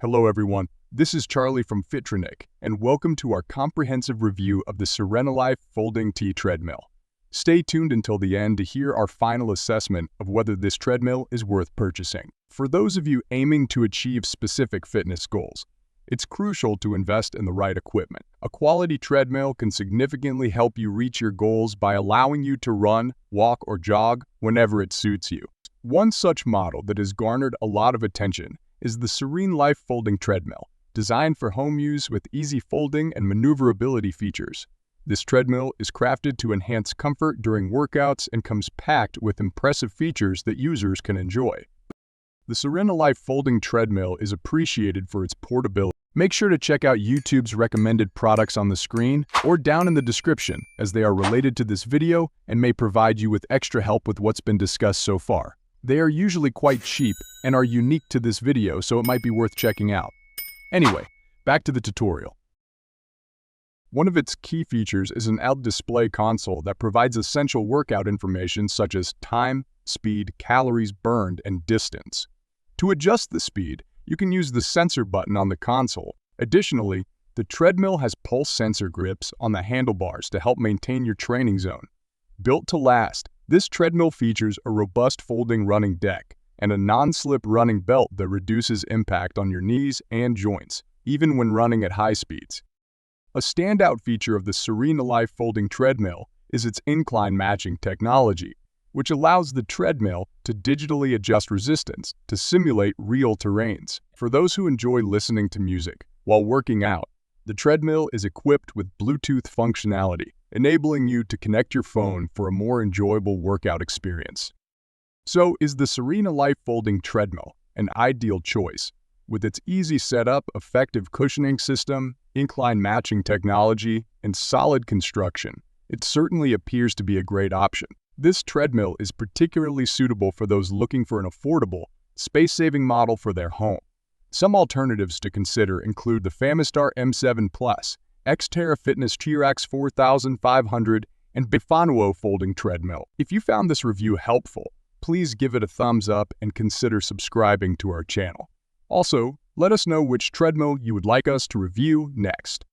Hello everyone, this is Charlie from Fitronic, and welcome to our comprehensive review of the SereneLife Folding T Treadmill. Stay tuned until the end to hear our final assessment of whether this treadmill is worth purchasing. For those of you aiming to achieve specific fitness goals, it's crucial to invest in the right equipment. A quality treadmill can significantly help you reach your goals by allowing you to run, walk, or jog whenever it suits you. One such model that has garnered a lot of attention is the SereneLife Folding Treadmill, designed for home use with easy folding and maneuverability features. This treadmill is crafted to enhance comfort during workouts and comes packed with impressive features that users can enjoy. The SereneLife Folding Treadmill is appreciated for its portability. Make sure to check out YouTube's recommended products on the screen or down in the description, as they are related to this video and may provide you with extra help with what's been discussed so far. They are usually quite cheap and are unique to this video, so it might be worth checking out. Anyway, back to the tutorial. One of its key features is an LED display console that provides essential workout information such as time, speed, calories burned, and distance. To adjust the speed, you can use the sensor button on the console. Additionally, the treadmill has pulse sensor grips on the handlebars to help maintain your training zone. Built to last, this treadmill features a robust folding running deck and a non-slip running belt that reduces impact on your knees and joints, even when running at high speeds. A standout feature of the SereneLife Folding Treadmill is its incline matching technology, which allows the treadmill to digitally adjust resistance to simulate real terrains. For those who enjoy listening to music while working out, the treadmill is equipped with Bluetooth functionality, enabling you to connect your phone for a more enjoyable workout experience. So, is the SereneLife Folding Treadmill an ideal choice? With its easy setup, effective cushioning system, incline matching technology, and solid construction, it certainly appears to be a great option. This treadmill is particularly suitable for those looking for an affordable, space-saving model for their home. Some alternatives to consider include the Famistar M7 Plus, Xterra Fitness T-Rex 4500, and Bifanuo Folding Treadmill. If you found this review helpful, please give it a thumbs up and consider subscribing to our channel. Also, let us know which treadmill you would like us to review next.